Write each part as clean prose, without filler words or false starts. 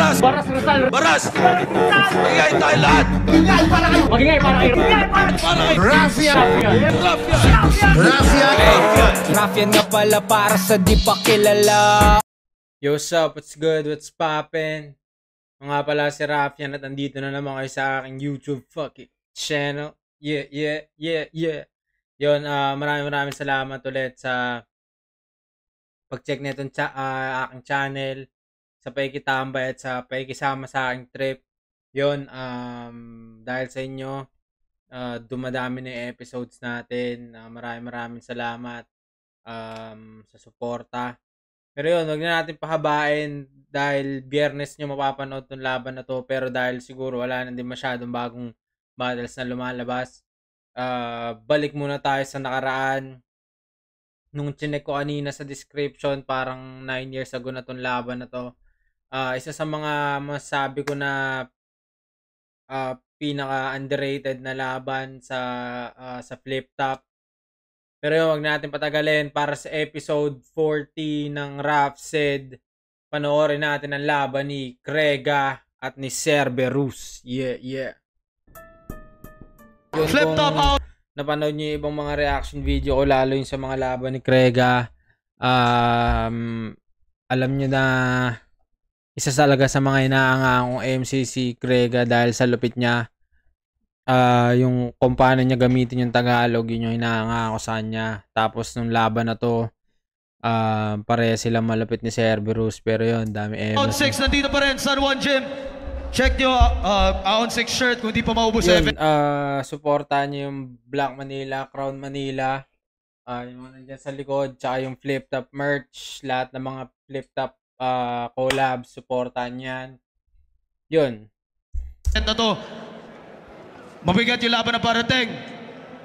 Baras! Baras Rizal! Baras! Magigay tayo lahat! Magingay para kayo! Raffian nga pala para sa di pa kilala. Yo, what's up? What's good? What's poppin'? Mga pala si Raffian at andito na naman kayo sa aking YouTube fucking channel. Yeah. Yun, maraming salamat ulit sa pag-check na itong aking channel, sa pakikitambay at sa pakikisama sa aking trip. Yun, dahil sa inyo, dumadami na yung episodes natin. Maraming salamat sa suporta. Pero yun, huwag na natin pahabain dahil Biyernes nyo mapapanood tong laban na to. Pero dahil siguro wala na din masyadong bagong battles na lumalabas, balik muna tayo sa nakaraan. Nung chinek ko kanina sa description, parang 9 years ago na tong laban na to. Isa sa mga masabi ko na pinaka underrated na laban sa flip top. Pero yun, wag natin patagalin. Para sa episode 40 ng Raf Said, panoorin natin ang laban ni Krega at ni Cerberus. Yeah. Yun, flip top out. Napanood niyo yung ibang mga reaction video ko, lalo yung sa mga laban ni Krega. Alam niyo na isa talaga sa mga inaangakong MC si Krega dahil sa lupit niya. Yung kung paano niya gamitin yung Tagalog, yun yung inaangako sa kanya. Tapos nung laban na to, pareha silang malupit ni Cerberus. Pero yun, dami Round 6, nandito pa rin, San Juan Gym. Check nyo, Round 6 shirt kung di pa maubos sa event. Supportahan nyo yung Black Manila, Crown Manila. Yung mga nandyan sa likod, tsaka yung flip top merch. Lahat ng mga flip top collabs, supportahan yan. Yun. Na to, mabigat yung laban na parating.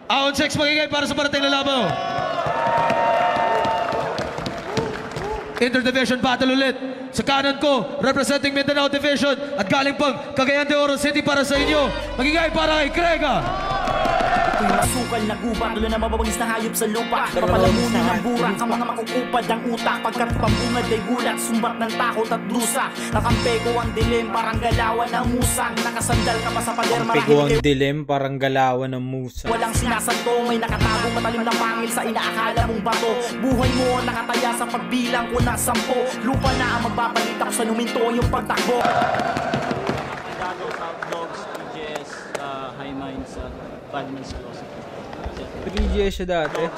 Round 6 magigay para sa parating na laban. Interdivision battle ulit. Sa kanan ko, representing Mindanao Division at galing pang Cagayan de Oro City para sa inyo. Magigay para kay Krega. Ito'y masukal na gubat, dulo na mababangis na hayop sa lupa. Papalamunin ng burak, ang mga makukupad ang utak. Pagkat pambungad ay gulat, sumbat ng takot at dusa. Nakampe ko ang dilim, parang galawan ng musang. Nakasandal ka pa sa pader, marahil ang dilim, parang galawan ng musang. Walang sinasanto, may nakatago matalim na pangil sa inaakala mong bato. Buhay mo nakataya sa pagbilang ko na 10. Lupa na ang magpapalit ako sa numinto yung pagtakbo. High Minds at Badman's Closet. 3GS siya dati.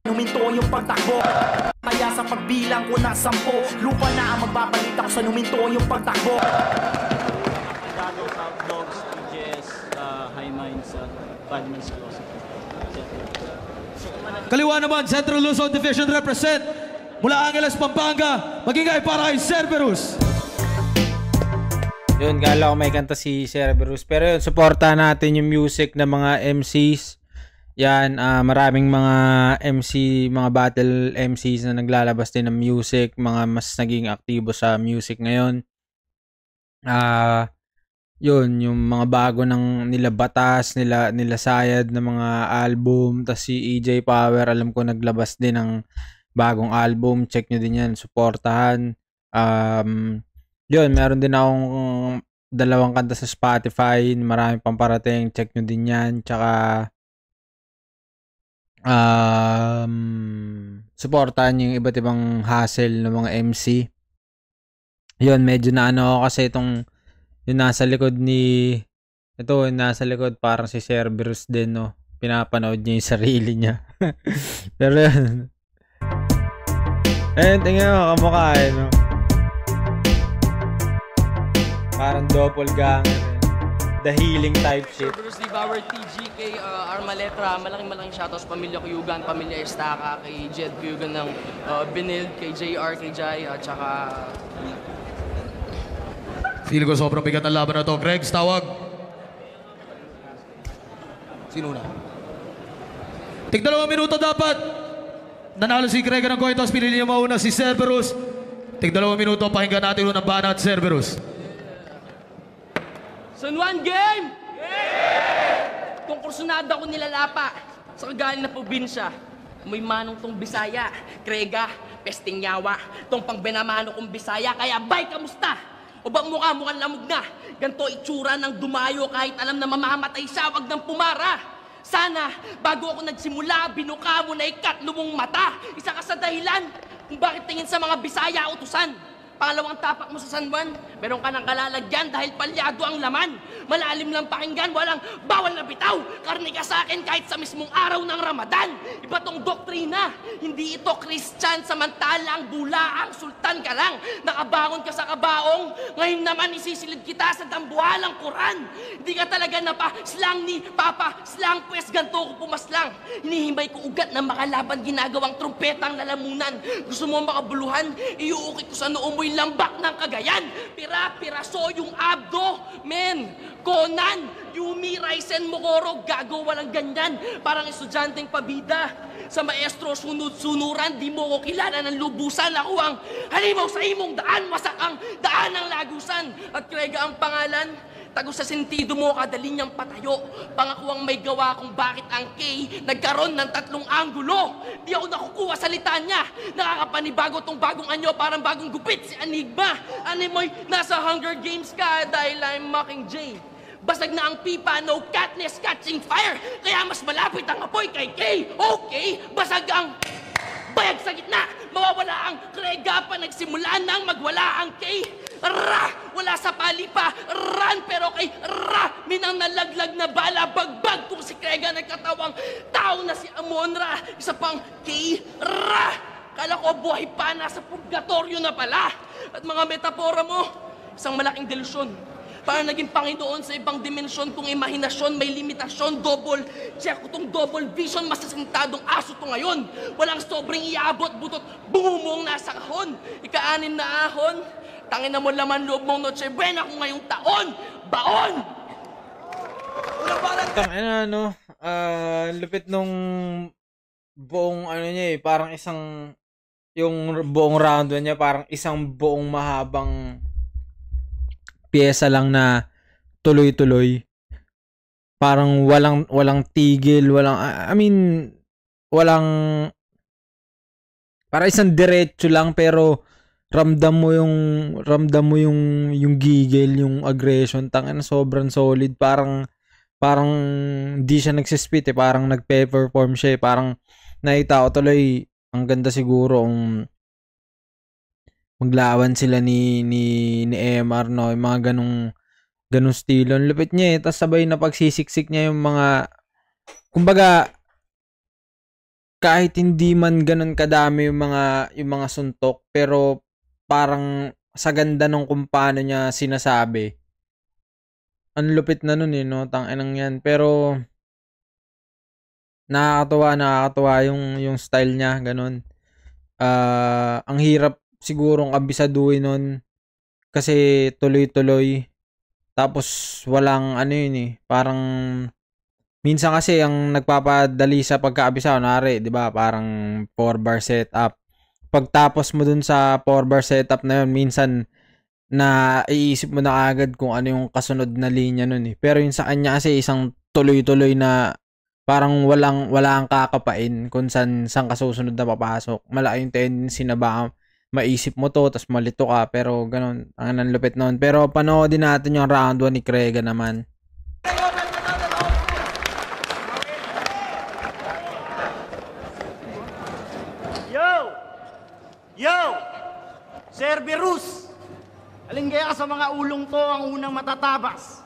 Numinto yung pagtakbo. Kaya sa pagbilang ko na 10. Lupa na ang magpapalit ako sa numinto yung pagtakbo. Top Dogs, 3GS, High Minds at Badman's Closet. Kaliwa naman, Central Luzon Division represent mula Angeles, Pampanga. Magigay para kay Cerberus. Yun, gala ko may kanta si Cerberus. Pero yun, supporta natin yung music ng mga MCs. Yan, maraming mga MC, mga battle MCs na naglalabas din ng music. Mga mas naging aktibo sa music ngayon. Yun, yung mga bago ng nila Batas, nila Sayad na mga album. Tas si EJ Power, alam ko naglabas din ng bagong album. Check nyo din yan, supportahan. Yun, meron din akong 2 kanta sa Spotify. Marami pang parating. Check nyo din yan. Tsaka supportahan yung iba't ibang hustle ng mga MC. Yun, medyo na ako kasi itong yung nasa likod yung nasa likod parang si Cerberus din, no? Pinapanood niya yung sarili niya. Pero yun. Tingnan mo, kamukha no? Parang doppelganger. The healing type shit. Bruce Lee Bauer, TG, Armaletra, malaking shoutouts pamilya Kuyugan, pamilya Estaca, kay Jed Kuyugan ng Binild, kay JR, kay Jai, at saka... Feeling ko sobrang bigat ang laban na to. Gregs, tawag. Sino na? Tig 2 minuto dapat. Nanalo si Krega ng coin toss, pinili niya mauna si Cerberus. Tig 2 minuto, pakinggan natin ng Bana at Cerberus. San Juan game! Yeah! Kung kursunada ko nilalapa sa kagaling na probinsya, may manong tong Bisaya, Krega, pesting yawa, tong pang binamano kong Bisaya, kaya bay, kamusta? O bang mukha mukhang lamog na? Ganto itsura ng dumayo kahit alam na mamamatay siya, wag nang pumara. Sana, bago ako nagsimula, binuka mo na ikatlo mong mata. Isa ka sa dahilan kung bakit tingin sa mga Bisaya utusan. Pangalawang tapak mo sa San Juan, meron ka ng kalalagyan dahil palyado ang laman. Malalim lang pakinggan, walang bawal na bitaw. Karne ka sa akin kahit sa mismong araw ng Ramadan. Iba tong doktrina, hindi ito Christian, samantalang bulaang sultan ka lang. Nakabangon ka sa kabaong, ngayon naman isisilid kita sa dambuhalang Quran. Hindi ka talaga napa-slang ni Papa, slang pues ganto ko pumaslang. Hinihimay ko ugat na makalaban ginagawang trumpetang lalamunan. Gusto mo makabuluhan, iuukit ko sa noo mo'y lambak ng Cagayan. Pira-piraso yung abdo, men. Conan, Yumi, Raisen, Mogoro, gago, walang ganyan. Parang estudyanteng pabida. Sa maestro, sunod-sunuran, di mo ko kilala ng lubusan. Ako ang halimaw sa imong daan, masakang daan ng lagusan. At Krega ang pangalan, tago sa sentido mo, kadali niyang patayo. Pangakuang may gawa kung bakit ang K nagkaroon ng 3 anggulo. Di ako nakukuha sa litanya. Nakakapanibago tong bagong anyo, parang bagong gupit si Enigma. Animoy, nasa Hunger Games ka dahil I'm Mockingjay. Basag na ang pipa, no Katniss catching fire. Kaya mas malapit ang apoy kay K. Okay, basag ang bayag sa gitna. Mawawala ang Krega pa nagsimula nang magwala ang K. Ra! Wala sa palipa. Ran! Pero kay Ra! Minang nalaglag na bala. Bagbag kung si Krega nagkatawang tao na si Amonra. Isa pang K. Ra! Kala ko buhay pa, nasa purgatorio na pala. At mga metapora mo, isang malaking delusyon. Para naging Panginoon sa ibang dimensyon kung imahinasyon, may limitasyon, double check ko tong double vision, masasintadong aso to ngayon. Walang sobrang iabot, butot, bumumong nasa kahon. Ika-6 na ahon, tangin na mo laman loob mong Noche Buena kung ngayong taon, baon! Tangina, no? Lupit nung buong ano niya eh, parang isang, yung buong round niya, parang isang buong mahabang pyesa lang na tuloy-tuloy. Parang walang tigil, walang para isang diretso lang pero ramdam mo yung gigil, yung aggression, tangina sobrang solid, parang di siya nagsispit eh, parang nagpe-perform siya eh, parang nakita ko tuloy ang ganda siguro ang maglawan sila ni MR, no, yung mga ganung estilo. Ang lupit niya eh, tapos sabay na pagsisiksik niya yung mga, kumbaga kahit hindi man ganun kadami yung mga suntok, pero parang sa ganda nung kung paano niya sinasabi, ang lupit na nun eh, no, tanginang yan. Pero nakakatuwa yung style niya, ganun. Ang hirap sigurong abisaduhin nun kasi tuloy-tuloy, tapos walang ano yun eh, parang minsan kasi ang nagpapadali sa pagkaabisa, kunwari, 'di ba, parang 4-bar setup. Pagtapos mo dun sa 4-bar setup na yun, minsan na iisip mo na agad kung ano yung kasunod na linya nun eh. Pero yung sa kanya kasi isang tuloy-tuloy na parang walang kakapain kung saan kasusunod na papasok. Malaki yung tendency na baka maisip mo to, tas malito ka, pero ganun, ang lupit nun. Pero panoodin natin yung round 1 ni Krega naman. Yo! Cerberus! Alin kaya sa mga ulong to ang unang matatabas?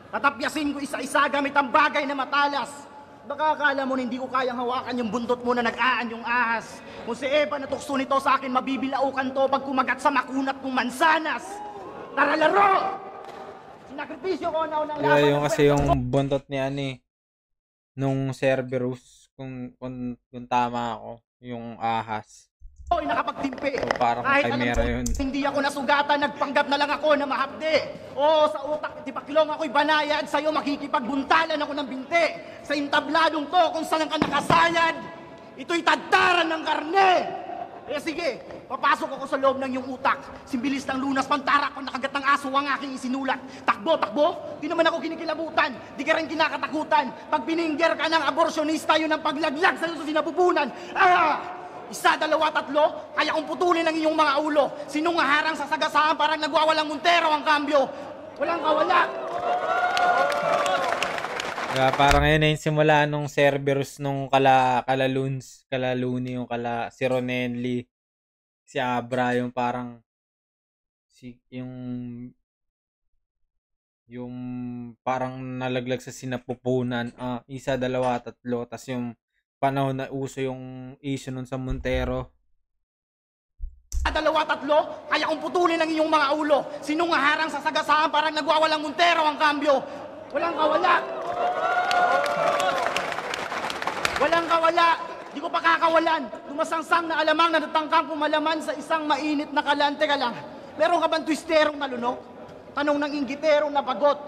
Tatapyasin ko isa-isa gamit ang bagay na matalas. Baka akala mo hindi ko kayang hawakan yung buntot mo na nag-aan yung ahas. Kung si Eva na tukso nito sa akin, mabibilaukan to pag kumagat sa makunat kong mansanas. Tara laro! Sinakripisyo ko na unang laban. Yung kasi yung buntot ni Ani nung Cerberus, kung tama ako, yung ahas. Oy, nakapagtimpi. So, parang chimera yun. Hindi ako nasugatan, nagpanggap na lang ako na mahapde. Oo, sa utak, tipaklong ako'y banayad. Sa'yo makikipagbuntalan ako ng binte. Sa intabladong to, kung saan ka nakasayad, ito'y tadtaran ng karne. Eh sige, papasok ako sa loob ng iyong utak. Simbilis ng lunas, pantarak pang nakagat ng aso ang aking isinulat. Takbo, takbo, di naman ako kinikilabutan. Di ka rin kinakatakutan. Pag biningger ka ng aborsyonista, yun ang paglaglag sa sinapupunan. Isa, dalawa, tatlo, kaya kong putulin ang iyong mga ulo. Sinong harang sa sagasaan parang nagwawalang Montero ang kambyo. Walang kawala. Diba, parang ngayon na yung simula nung Cerberus nung kalaluni yung si Ronelli, si Abra, yung parang yung parang nalaglag sa sinapupunan. Isa, dalawa, tatlo. Tas yung panahon na uso yung issue nun sa Montero. Dalawa, tatlo, kaya kong putulin ang iyong mga ulo. Sinong harang sa sagasaan parang nagwawalang Montero ang kambyo. Walang kawala. Walang kawala. Di ko pa kakawalan. Lumasangsang na alamang na natangkang pumalaman sa isang mainit na kalan. Teka lang, meron ka bang twisterong nalunok? Tanong ng inggiterong napagot.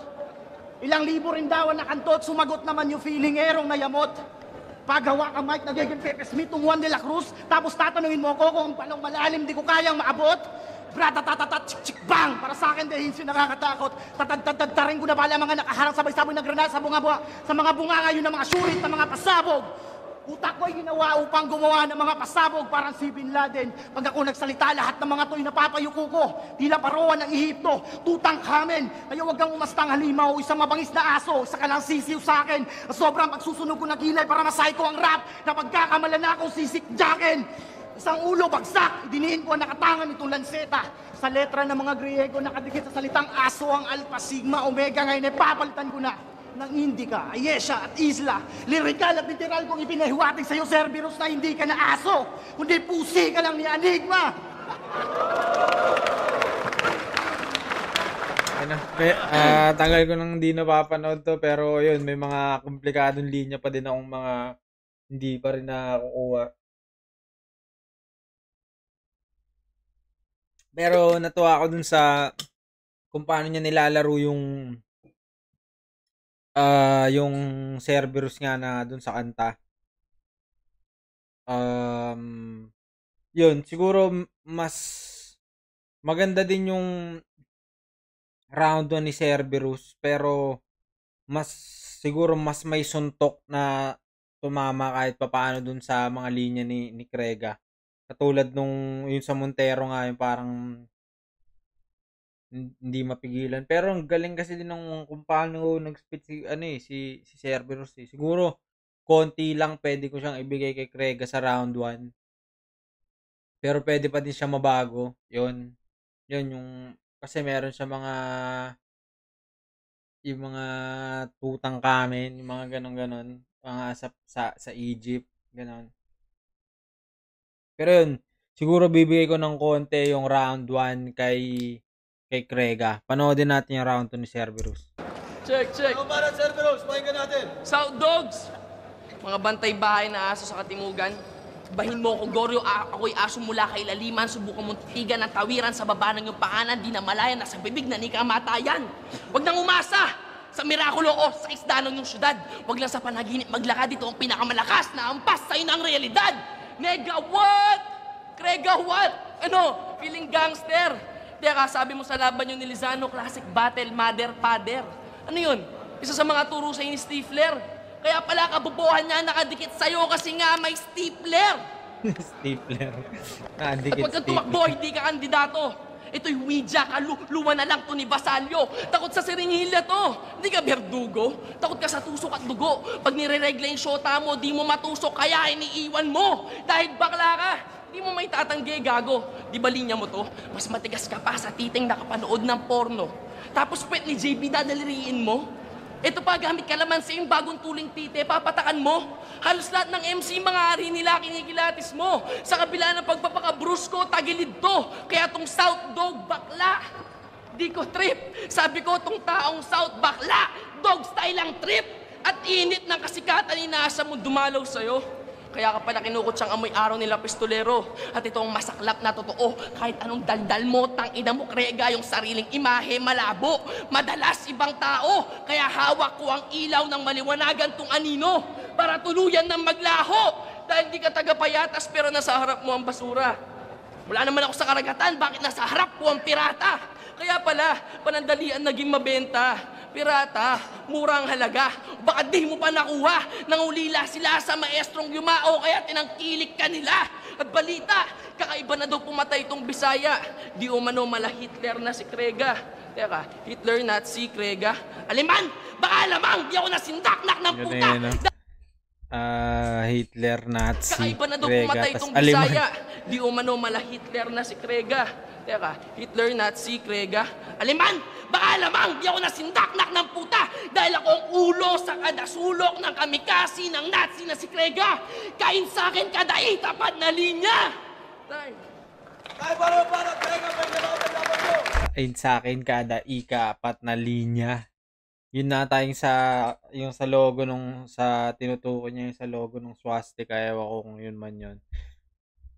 Ilang libo rin daw ang nakantot, sumagot naman yung feelingerong nayamot. Paghawa ka, Mike, nagiging Pepe Smith, ng Juan de la Cruz, tapos tatanungin mo ako kung palong malalim di ko kayang maabot. Bratatatat, chik-chik, bang! Para sa akin, dahil siya nakakatakot. Tatad-tad-tarin ko na pala mga nakaharang sabay-sabay na granada sa mga bunga ngayon ng mga surit na mga pasabog. Utak ko'y ginawa upang gumawa ng mga pasabog parang si Bin Laden. Pag ako nagsalita, lahat ng mga to'y napapayuko ko. Tila paroan ng Ehipto, Tutankhamen. Kaya huwag kang umastang halimaw, isang mabangis na aso, sa kalang sisiw sa akin. Sobrang pagsusunog ko na kilay para masay ko ang rap na pagkakamala na akong sisikjakin. Isang ulo bagsak, idiniin ko ang nakatangan nitong lanseta. Sa letra ng mga Griego, nakadikit sa salitang aso ang Alpha Sigma Omega. Ngayon ay papalitan ko na ng Indica, Ayesha at Isla. Lirikal at literal kong ipinahiwatig sa'yo, Cerberus, na hindi ka na aso, kundi pusi ka lang ni Enigma. Tagal ko nang hindi napapanood to, pero yun, may mga komplikadong linya pa din akong mga hindi pa rin nakukuha. Pero natuwa ako dun sa kung paano niya nilalaro yung Cerberus nga na dun sa kanta. Yun, siguro mas maganda din yung round 1 ni Cerberus, pero siguro mas may suntok na tumama kahit papaano dun sa mga linya ni Krega. Katulad nung yun sa Montero nga, yung parang hindi mapigilan. Pero ang galing kasi din ng kung paano nag-spit si Cerberus. Siguro konti lang pwede ko siyang ibigay kay Krega sa round 1. Pero pwede pa din siya mabago. Yun yung kasi meron siya yung mga Tutankhamen, yung mga ganon, mga sa Egypt, ganon. Pero yun, siguro bibigay ko ng konti yung round 1 kay Krega. Panoodin natin yung round 2 ni Cerberus. Check. Ano para Cerberus? Pakinggan natin. South Dogs! Mga bantay bahay na aso sa Katimugan. Bahin mo ako, Goryo, ako'y aso mula kay Laliman. Subukan mong titigan ng tawiran sa baba ng iyong panganan. Di na malayan na sa bibig na ni kamatayan. Huwag nang umasa sa mirakulo o sa isda ng iyong syudad. Huwag lang sa panaginip maglakad, dito ang pinakamalakas na ampas sa'yo ng realidad. Nega, what? Krega, what? Ano? Feeling gangster? Teka, sabi mo sa laban yung ni Lizano, classic battle, mother-father. Ano yun? Isa sa mga turo sa'yo ni Stifler. Kaya pala kabubuhan niya nakadikit sa'yo kasi nga may stapler. Stapler. At pagka tumakbo, hindi ka kandidato. Ito'y Ouija, luwa na lang to ni Basalyo. Takot sa siringilya to. Hindi ka berdugo. Takot ka sa tusok at dugo. Pag nire-regla yung shota mo, di mo matusok, kaya iniiwan mo. Dahil bakla ka, di mo may tatanggi, gago. Di ba linya mo to? Mas matigas ka pa sa titing nakapanood ng porno. Tapos pwet ni JB dadaliriin mo. Ito pa, gamit kalamansi yung bagong tuling tite, papatakan mo. Halos lahat ng MC, mga ari nila, kinikilatis mo. Sa kabila ng pagpapakabrusko, tagilid to. Kaya tong South Dog, bakla. Di ko trip. Sabi ko, tong taong South, bakla. Dog style ang trip. At init ng kasikatan, inaasa mo dumalaw sa'yo. Kaya ka pala kinukot siyang amoy araw nila pistolero. At ito ang masaklap na totoo. Kahit anong daldal mo, tangina mo, Krega, yung sariling imahe malabo. Madalas ibang tao. Kaya hawak ko ang ilaw ng maliwanagan tong anino. Para tuluyan ng maglaho. Dahil di ka tagapayatas pero nasa harap mo ang basura. Wala naman ako sa karagatan. Bakit nasa harap ko ang pirata? Kaya pala, panandalian naging mabenta. pirata, murang halaga. Baka di mo pa nakuha, nangulila sila sa maestrong yumao kaya tinangkilik ka nila. At balita, kakaiba na daw pumatay itong Bisaya. Di umano mala Hitler na si Krega. Teka, Hitler, Nazi, Krega. Aliman, baka alamang, di ako nasindaknak ng puta. Hitler, Nazi, kakaiba na daw Krega, pumatay tas itong Aliman. Bisaya. Di umano mala Hitler na si Krega. Teka, Hitler, Nazi, Krega. Aliman, baka alamang, di ako nasindaknak ng puta dahil ako ang ulo sa kada sulok ng kamikasi ng Nazi na si Krega. Kain sa akin kada itapat na linya. Kain sa akin kada ika-4 na linya. Yun nata yung sa logo nung sa tinutukoy niya yung sa logo nung swastika. Ewan ko kung yun man yun.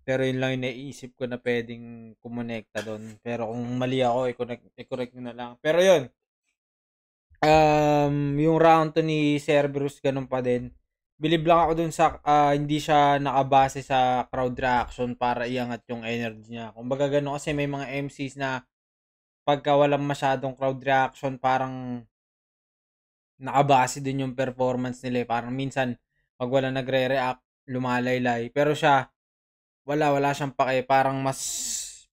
Pero yun lang yung naisip ko na pwedeng kumonekta doon. Pero kung mali ako, i-correct nyo na lang. Pero yun, yung round 2 ni Cerberus, ganun pa din. Believe lang ako dun sa, hindi siya nakabase sa crowd reaction para iangat yung energy niya. Kumbaga ganun kasi may mga MCs na pagka walang masyadong crowd reaction, parang nakabase din yung performance nila. Parang minsan, pag wala nagre-react, lumalaylay. Pero siya, wala siyang pake, parang mas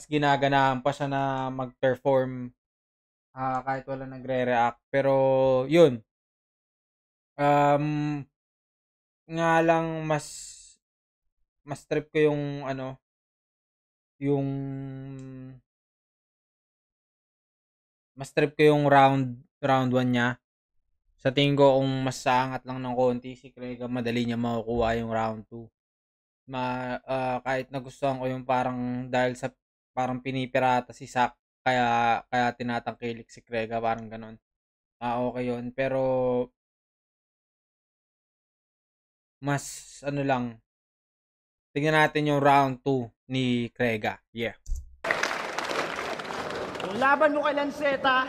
ginaganahan pa siya na mag-perform kahit wala nagre-react. Pero yun, nga lang mas trip ko yung mas trip ko yung round 1 niya. Sa tingin ko, kung mas saangat lang ng konti, si Krega, madali niya makukuha yung round 2. Kahit nagustuhan ko yung parang, dahil sa parang pinipirata si Sak, kaya tinatangkilik si Krega, parang ganon. Okay yun. Pero, mas, tingnan natin yung round 2 ni Krega. Yeah. Yung laban mo kay Lanceta,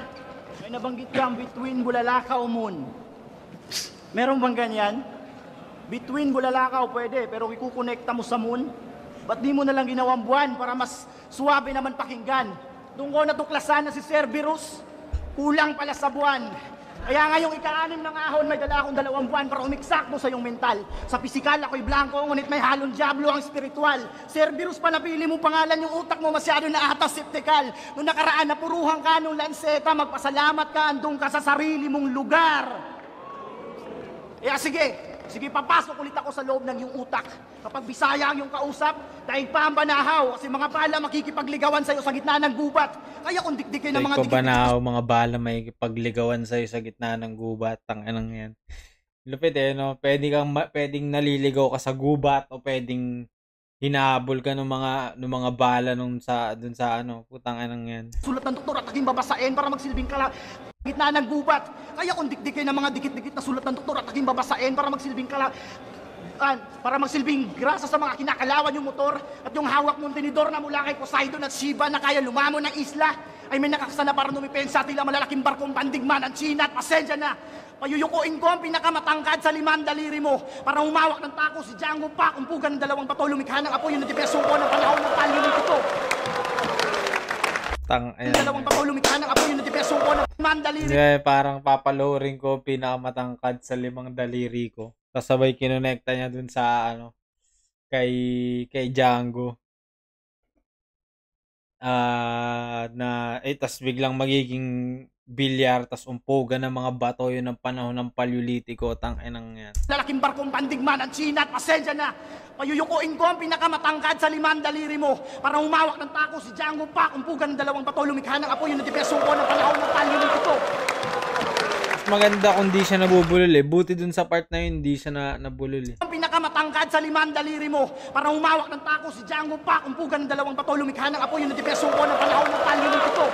may nabanggit kang between Bulalakaw Moon. Meron bang ganyan? Between Bulalakaw pwede, pero ikukonekta mo sa Moon? Ba't di mo nalang ginawang buwan para mas suwabe naman pakinggan? Doon ko natuklasan na si Cerberus, kulang pala sa buwan. Kaya ngayong ika-6 ng ahon, may dala akong 2 buwan para umiksakto sa iyong mental. Sa pisikal, ako'y blanco, ngunit may halong diablo ang spiritual. Cerberus, panapili mo pangalan, yung utak mo masyado na atas septikal. Noong nakaraan, napuruhan ka nung Lanceta, magpasalamat ka, andun ka sa sarili mong lugar. Sige, papasok ulit ako sa loob ng iyong utak. Kapag Bisaya ang iyong kausap, dahil pa ang banahaw, kasi mga bala makikipagligawan sa iyo sa gitna ng gubat. Kaya kung dikdikin ng mga dikit. Banahaw, mga bala makikipagligawan sa iyo sa gitna ng gubat. Tanganang yan. Lupit no? Pwedeng naliligaw ka sa gubat o pwedeng hinahabol ka ng mga bala dun sa putang anang yan. Sulat ng doktor at naging babasain para magsilbing gitna ng gubat. Kaya kung dikdikin ng mga dikit-dikit na sulat ng doktor at naging babasain para magsilbing grasa sa mga kinakalawan yung motor at yung hawak mong tinidor na mula kay Poseidon at Shiva na kaya lumamon ng isla ay may nakakasana para numipensa tila malalaking barkong pandigman ang China at pasensya na. Payuyukuin ko ang pinakamatangkad sa 5 daliri mo para humawak ng tako si Django pa kumpugan ng 2 bato lumikha ng apoy yung natipeso ko ng panahon ng palyulitiko. Dalawang bato lumikha ng apoy yung natipeso ko ng 5 daliri. Yeah, parang papaloorin ko pinakamatangkad sa 5 daliri ko. Kasabay kinonekta niya dun sa kay Django. Tas biglang magiging bilyar tas umpugan ng mga bato yun ng panahon ng Paleolitiko. Tanginang yan. Lalaking barkong pandigman ang China at pasensya na. Payuyukuin ko ang pinakamatangkad sa 5 daliri mo para humawak ng tako si Django pa kumpugan ng 2 bato lumikha ng apoy yung natipeso ko ng panahon ng Paleolitiko. Maganda kung di siya nabubulol Buti dun sa part na yun, di siya nabulol Ang pinakamatangkad sa 5 daliri mo para humawak ng tako si Django pa kumpugan ng 2 bato lumikha ng apoy yung natipeso ko ng panahon ng Paleolitiko.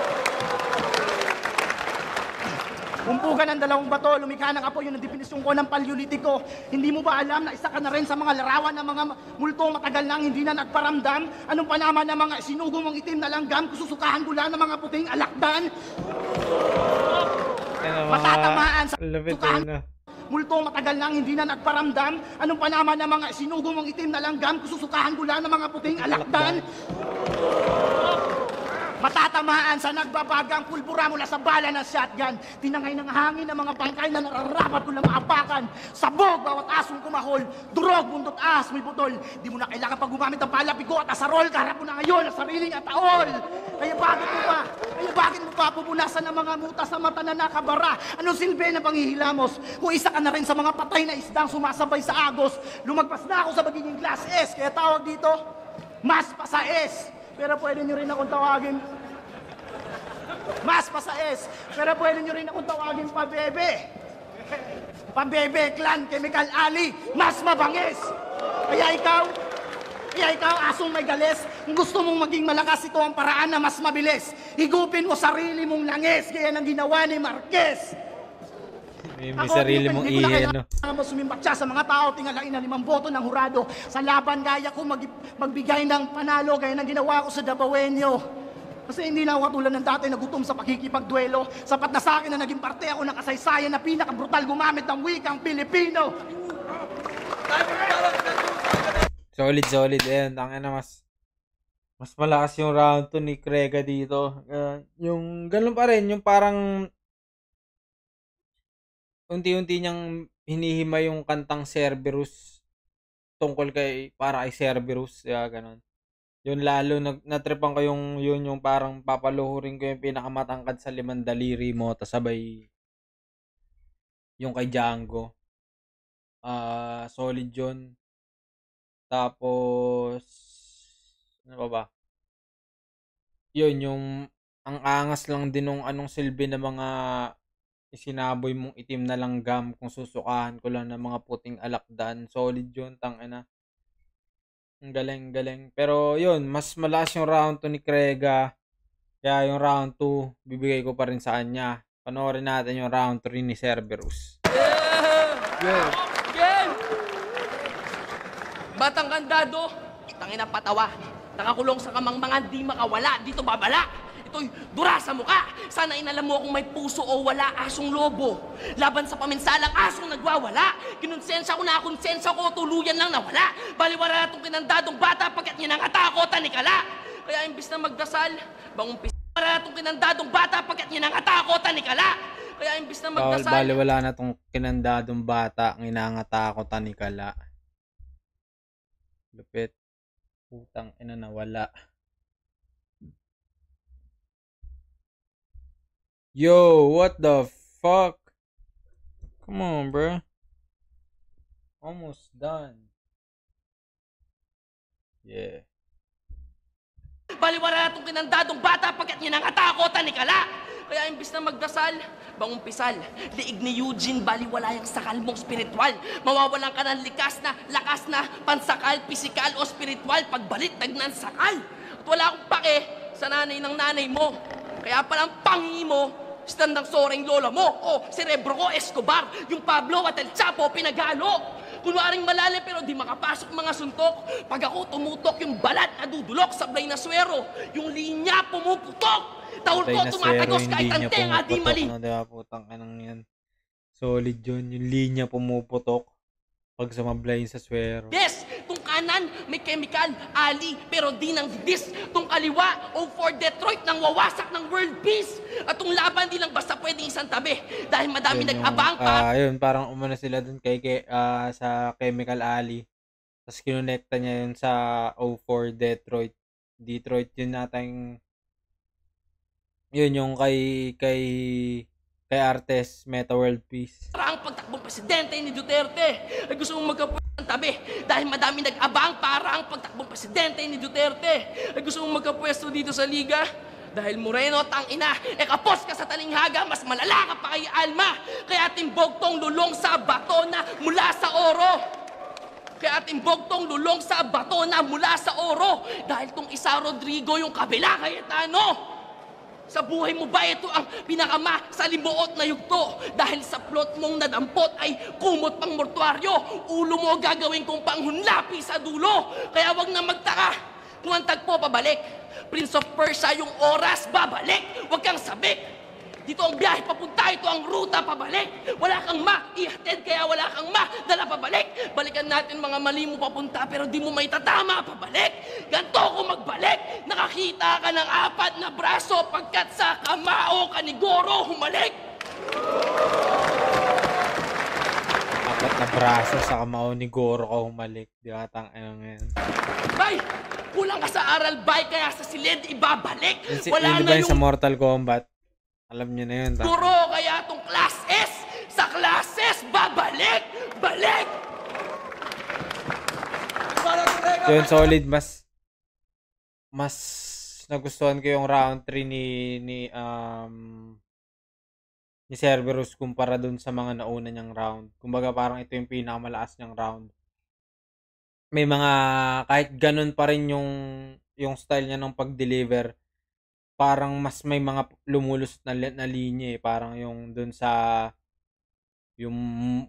Kumpugan ng 2 bato, lumikha ng apoy yung definisyon ko ng Paleolitiko. Hindi mo ba alam na isa ka na rin sa mga larawan ng mga multong matagal nang hindi na nagparamdam? Anong panama ng mga sinugo mong itim na langgam, kususukahan gula ng mga puting alakdan? Matatamaan sa sukahan. Multong matagal nang hindi na nagparamdam. Anong panama ng mga sinugo mong itim na langgam, kususukahan gula ng mga puting alakdan? Matatamaan sa nagbabagang pulbura mula sa bala ng shotgun. Tinangay ng hangin ng mga bangkay na nararapat ko lang maapakan. Sabog bawat asong kumahol. Durog, bundot as, may butol. Di mo na kailangan pag gumamit ng palapigo at asarol. Kaharap mo na ngayon ang sariling ataol. Kaya bakit mo pa pupunasan ng mga muta sa mata na nakabara? Anong silbi na panghihilamos? Kung isa ka na rin sa mga patay na isdang sumasabay sa agos. Lumagpas na ako sa magiging class S. Kaya tawag dito, mas pa sa S. Pero pwede nyo rin akong tawagin mas pa sa S. Pero pwede nyo rin akong tawagin Pabebe. Pabebe Clan Chemical Ali. Mas mabangis. Kaya ikaw, asong may galis, kung gusto mong maging malakas, ito ang paraan na mas mabilis. Higupin mo sarili mong langis. Kaya nang ginawa ni Marquez. May sarili mong iyan, no? Mo sumimbat siya sa mga tao, tingalain na 5 boto ng hurado. Sa laban, gaya ko magbigay ng panalo, gaya ng ginawa ko sa Dabawenyo. Kasi hindi na ako katulad ng dati na gutom sa pakikipagduelo. Sapat na sa akin na naging parte ako ng kasaysayan na pinakabrutal gumamit ng wikang Pilipino. Solid. Ayan, tangin na mas malakas yung round 2 ni Krega dito. Yung ganun pa rin, yung parang unti-unti niyang hinihima yung kantang Cerberus tungkol para kay Cerberus, ganun. Yun lalo natripan ko yung parang papaluhurin ko yung pinakamatangkad sa 5 daliri mo tas sabay yung kay Django. Solid yun. Tapos ano ba? Yun yung ang angas lang din nung anong silbi ng mga isinaboy mong itim na langgam kung susukahan ko lang ng mga puting alakdan. Solid yun, tangina. Ang galing. Pero yun, mas malakas yung round 2 ni Krega. Kaya yung round 2, bibigay ko pa rin sa kanya. Panoorin natin yung round 3 ni Cerberus. Batang kandado, tangina patawa. Nakakulong sa kamangmangan, di makawala. Dito babala. Ito'y dura sa mukha. Sana inalam mo kung may puso o wala, asong lobo. Laban sa paminsalang asong nagwawala. Kinonsensya ko na konsensya ko, tuluyan lang nawala. Baliwara itong kinandadong bata pagkat niya nangatakotan ni Kala. Kaya imbis na magdasal, bangong baliwara itong kinandadong bata pagkat niya nangatakotan ni Kala. Kaya imbis na magdasal... Baliwala na itong kinandadong bata ang inangatakotan ni Kala. Lupit. Putang ina nawala. Yo, what the fuck? Come on, bro. Almost done. Yeah. Baliwara itong kinandadong bata pagkat niya nangatakotan ni Kala. Kaya imbis na magdasal, bangong pisal. Liig ni Eugene, baliwala yung sakal mong spiritual. Mawawalan ka ng lakas na pansakal, pisikal o spiritual. Pagbalit, tagnan sakal. At wala akong pake sa nanay ng nanay mo. Kaya palang pangi mo, standang soreng lola mo. O, Cerebro ko, Escobar. Yung Pablo at El Chapo, pinagalo. Kunwaring malalim pero di makapasok mga suntok. Pag ako tumutok, yung balat na dudulok, sablay na swero. Yung linya pumuputok. Taul ko tumatagos kahit ang tenga di mali. No, diba, putang anong yan. Solid yun. Yung linya pumuputok pag sumablay sa swero. Yes! Tung kanan, may chemical, ali, pero di nang dis. Tung kaliwa, o for Detroit, nang wawasak ng world peace. At tung laban, di lang basta pwedeng isang tabi. Dahil madami nag-abang pa. Yun, parang umano sila dun sa Chemical Alley. Tapos kinonekta niya yun sa O4 Detroit. Detroit yun natin. Yun yung kay Artes Meta World Peace. Para ang pagtakbong presidente ni Duterte ay gusto mong magkapwesto ng tabi. Dahil madami nag-abang para ang pagtakbong presidente ni Duterte ay gusto mong magkapwesto dito sa liga. Dahil Moreno, tangina, kapos ka sa talinghaga, mas malala ka pa kay Alma. Kaya timbog tong lulong sa bato na mula sa oro. Kaya timbog tong lulong sa bato na mula sa oro. Dahil tong isa Rodrigo yung kabila Cayetano. Sa buhay mo ba ito ang pinakama sa limuot na yugto? Dahil sa plot mong nadampot ay kumot pang mortuaryo. Ulo mo gagawin kong panghunlapi sa dulo. Kaya wag na magtaka kung ang tagpo pabalik. Prince of Persia yung oras babalik. Wag kang sabik. Dito ang biyahe papunta, ito ang ruta pabalik. Wala kang ma-ihatid, kaya wala kang ma-dala pabalik. Balikan natin mga mali mo papunta, pero di mo may tatama pabalik. Ganto ko magbalik. Nakakita ka ng 4 na braso, pagkat sa kamao ka ni Goro humalik. 4 na braso sa kamao ni Goro ka humalik. Di ba yan? Bay! Kulang ka sa aral, bay, kaya sa silid ibabalik. Wala yun na yung sa Mortal Kombat. Alam niyo na yun. Guro, kaya itong class S, sa classes, babalik! Balik! Yun, solid. Mas nagustuhan ko yung round 3 ni Cerberus kumpara dun sa mga nauna niyang round. Kumbaga parang ito yung pinakamalakas niyang round. May mga, kahit ganun pa rin yung style niya ng pag-deliver, parang mas may mga lumulusot na linya eh. Parang yung dun sa yung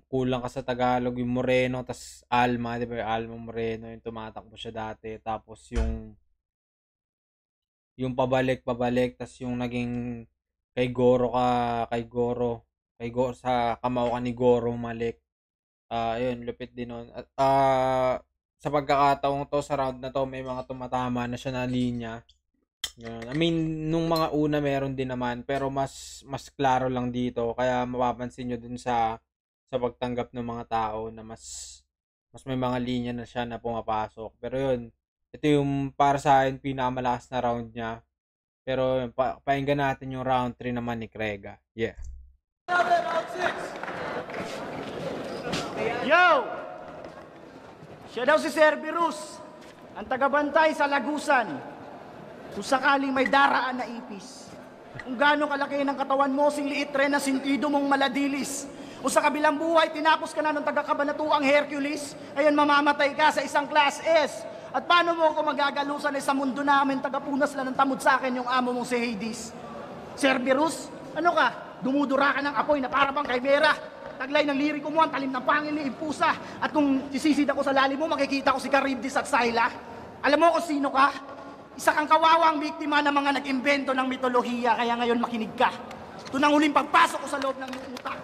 kulang ka sa Tagalog, yung Moreno, tas Alma, di ba? Yung Alma Moreno, yung tumatakbo siya dati. Tapos yung pabalik, tas yung naging kay Goro sa kamao ka ni Goro malik. Ayun, lupit din nun. At sa pagkakataong to, sa round na to, may mga tumatama na siya na linya. I mean, nung mga una meron din naman, pero mas klaro lang dito. Kaya mapapansin nyo dun sa pagtanggap ng mga tao na mas may mga linya na siya na pumapasok. Pero yun, ito yung para sa akin pinakamalakas na round niya. Pero yun, painggan natin yung round 3 naman ni Krega. Yeah. Yo! Siya daw si Cerberus, ang tagabantay sa Lagusan. Kung sakaling may daraan na ipis, kung gaano kalaki ng katawan mo, singliit rin na sintido mong maladilis. O sa kabilang buhay, tinapos ka na ng taga-Kabanatuang Hercules, ayun mamamatay ka sa isang class S. At paano mo ako magagalusan sa mundo namin, tagapunas lang ng tamod sa akin yung amo mong si Hades? Cerberus, ano ka? Dumudura ka ng apoy na para bang chimera. Taglay ng liriko mo, ang talim ng pangil ni Impusa. At kung sisisid ako sa lalim mo, makikita ko si Charybdis at Scylla. Alam mo kung sino ka? Isa kang kawawang biktima ng mga nag-imbento ng mitolohiya, kaya ngayon makinig ka. Ito nang huling pagpasok ko sa loob ng iyong utak.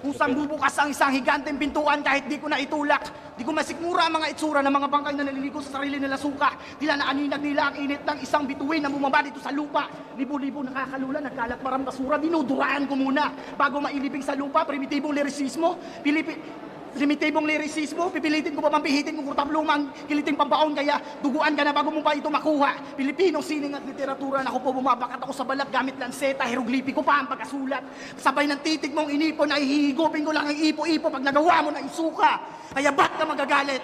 Kusang bubukas ang isang higanteng pintuan kahit di ko na itulak. Di ko masikmura ang mga itsura ng mga bangkay na naliligo sa sarili nila suka. Tila na aninag nila ang init ng isang bituin na bumaba dito sa lupa. Libo-libo nakakalula, nagkalat-marang basura. Dinuduraan ko muna bago mailibing sa lupa. Primitibong lirisismo. Primitibong lirisismo, pipilitin ko pa mampihitin kung kurtablumang kiliting pambaon, kaya duguan ka na bago mo pa ito makuha. Pilipinong sining at literatura, na ako po bumabakat ako sa balat gamit lanseta, hieroglipi ko pa ang pagkasulat. Sabay ng titig mong inipon ay hihigupin ko lang ang ipo-ipo pag nagawa mo na isuka. Kaya ba't ka magagalit?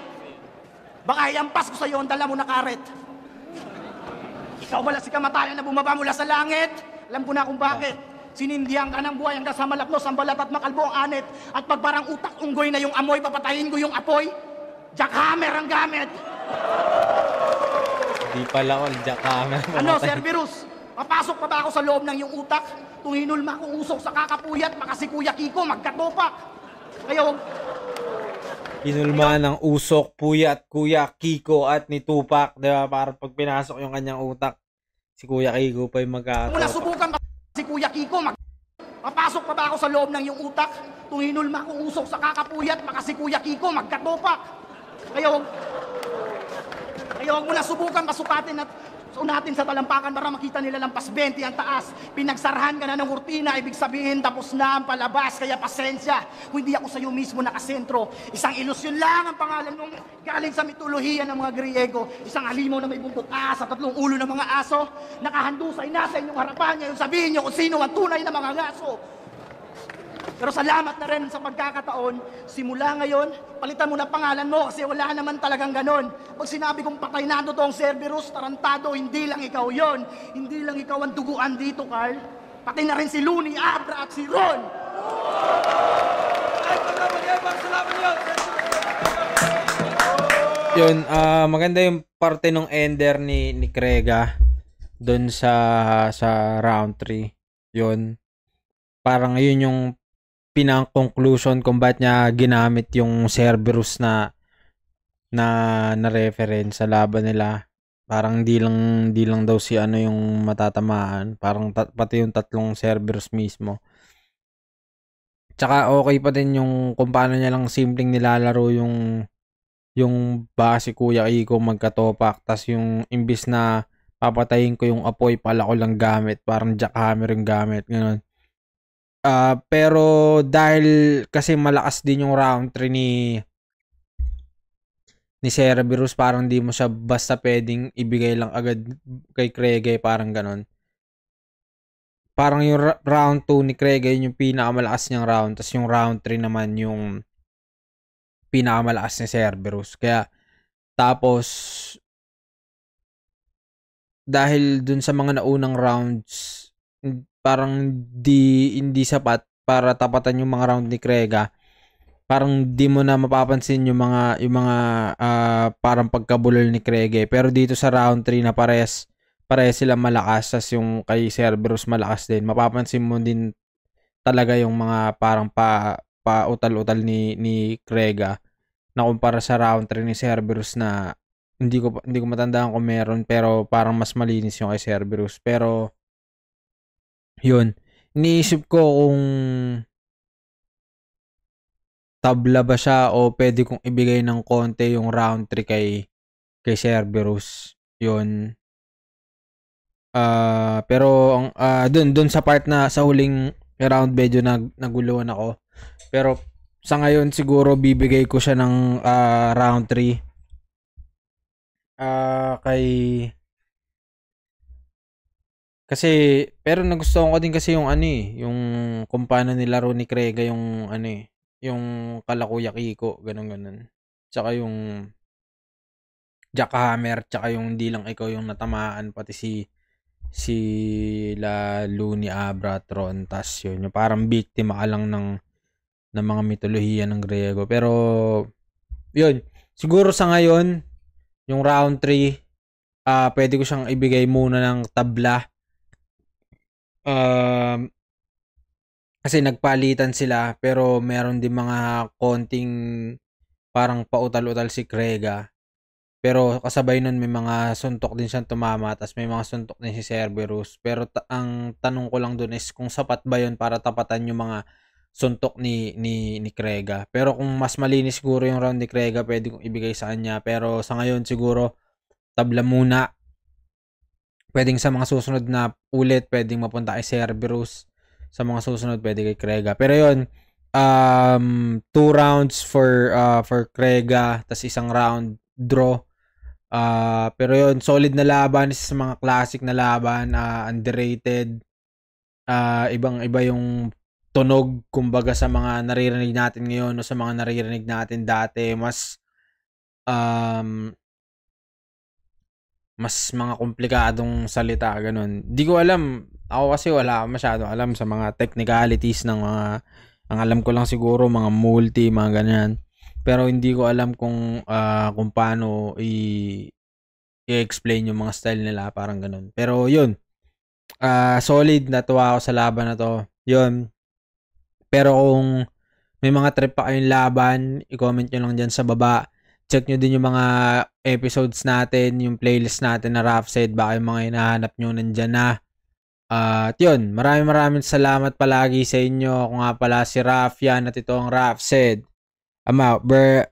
Baka iampas ko sa iyo ang dala mo na karet. Ikaw bala si kamatayan na bumaba mula sa langit? Alam ko na kung bakit. Sinindihan ka ng buhay hanggang sa malapnos ang balat at makalbo ang anit. At pag parang utak unggoy na yung amoy, papatayin ko yung apoy. Jackhammer ang gamit. Di pala all jackhammer. Ano, Cerberus? Papasok pa ba ako sa loob ng iyong utak? Kung hinulma kong usok sa kakapuyat, baka si Kuya Kiko magkatopak. Kaya Hinulma ng usok, puyat, Kuya Kiko at ni Tupac. Diba? Para pag pinasok yung kanyang utak, si Kuya Kiko pa yung mula subukan pa si Kuya Kiko papasok pa ba ako sa loob ng iyong utak? Kung hinulma kong usok sa kakapuyat, baka si Kuya Kiko magkatopak. Kaya huwag mo na subukan pasukatin at unatin sa talampakan para makita nila lampas 20 ang taas. Pinagsarahan ka na ng kurtina, ibig sabihin tapos na ang palabas, kaya pasensya. Kung hindi ako sa iyo mismo nakasentro, isang ilusyon lang ang pangalan mong galing sa mitolohiya ng mga Griego. Isang halimaw na may buntot asa, 3 ulo ng mga aso, nakahandusay na sa inyong harapan. Ngayon sabihin niyo kung sino ang tunay na mga ngaso. Pero salamat na rin sa pagkakataon, simula ngayon, palitan mo na pangalan mo kasi wala naman talagang ganon. Pag sinabi kong patay na totoong Cerberus, tarantado, hindi lang ikaw yon. Hindi lang ikaw ang duguan dito, Carl. Pati na rin si Looney, Abra at si Ron. Yun, maganda yung parte ng ender ni Krega doon sa round 3. Yun. Parang yun yung pinang-conclusion kung ba't niya ginamit yung Cerberus na reference sa laban nila. Parang di lang daw si ano yung matatamaan. Parang pati yung tatlong Cerberus mismo. Tsaka okay pa din yung kung paano niya lang simpleng nilalaro yung base Kuya Iko magkatopak. Tas yung imbis na papatayin ko yung apoy, pala ko lang gamit. Parang jackhammer yung gamit. Ganun. Pero dahil kasi malakas din yung round 3 ni Cerberus, parang di mo siya basta pwedeng ibigay lang agad kay Krege, parang ganon. Parang yung round 2 ni Krege, yun yung pinakamalakas niyang round, tapos yung round 3 naman yung pinakamalakas ni Cerberus. Kaya, tapos, dahil dun sa mga naunang rounds, parang hindi sapat para tapatan yung mga round ni Krega. Parang di mo na mapapansin yung mga parang pagkabulol ni Krege. Pero dito sa round 3 na parehas sila malakas, as yung kay Cerberus malakas din. Mapapansin mo din talaga yung mga parang utal-utal ni Krega na kumpara sa round 3 ni Cerberus na hindi ko matandaan kung meron, pero parang mas malinis yung kay Cerberus. Pero yun, iniisip ko kung tabla ba siya o pwede kong ibigay ng konti yung round 3 kay Cerberus. Yun. Pero dun sa part na sa huling round medyo naguluhan ako. Pero sa ngayon siguro bibigay ko siya ng round 3 kasi pero nagustuhan ko din kasi yung yung kung paano nilaro ni Krega yung yung Kalakuya Kiko, ganun. Tsaka yung jackhammer, tsaka yung hindi lang ikaw yung natamaan, pati si Looney, Abra, Tron, tas yun, yung parang biktima ka lang ng mga mitolohiya ng Griego. Pero yun, siguro sa ngayon yung round 3 pwede ko siyang ibigay muna ng tabla. Kasi nagpalitan sila, pero meron din mga konting parang pautal-utal si Krega. Pero kasabay nun may mga suntok din siyang tumama, tas may mga suntok din si Cerberus. Pero ang tanong ko lang dun is kung sapat ba yun para tapatan yung mga suntok ni Krega. Pero kung mas malinis siguro yung round ni Krega, pwede kong ibigay sa kanya. Pero sa ngayon siguro tabla muna. Pwedeng sa mga susunod na ulit, pwedeng mapunta kay Cerberus. Sa mga susunod, pwede kay Krega. Pero yun, 2 rounds for Krega, tas isang round draw. Pero yun, solid na laban, isa sa mga classic na laban, underrated. Ibang-iba yung tunog, kumbaga, sa mga naririnig natin ngayon o sa mga naririnig natin dati. Mas mga komplikadong salita, ganun. Di ko alam. Ako kasi wala masyado alam sa mga technicalities ng mga, ang alam ko lang siguro mga multi, mga ganyan. Pero hindi ko alam kung paano i-explain yung mga style nila, parang ganun. Pero yun, solid, natuwa ako sa laban na to. Yun. Pero kung may mga trip pa kayong laban, i-comment nyo lang dyan sa baba. Check nyo din yung mga episodes natin, yung playlist natin na Raf Said, baka yung mga hinahanap nyo nandyan na. At yun, maraming salamat palagi sa inyo. Ako nga pala si Raf yan, at ito ang Raf Said. I'm out, bruh.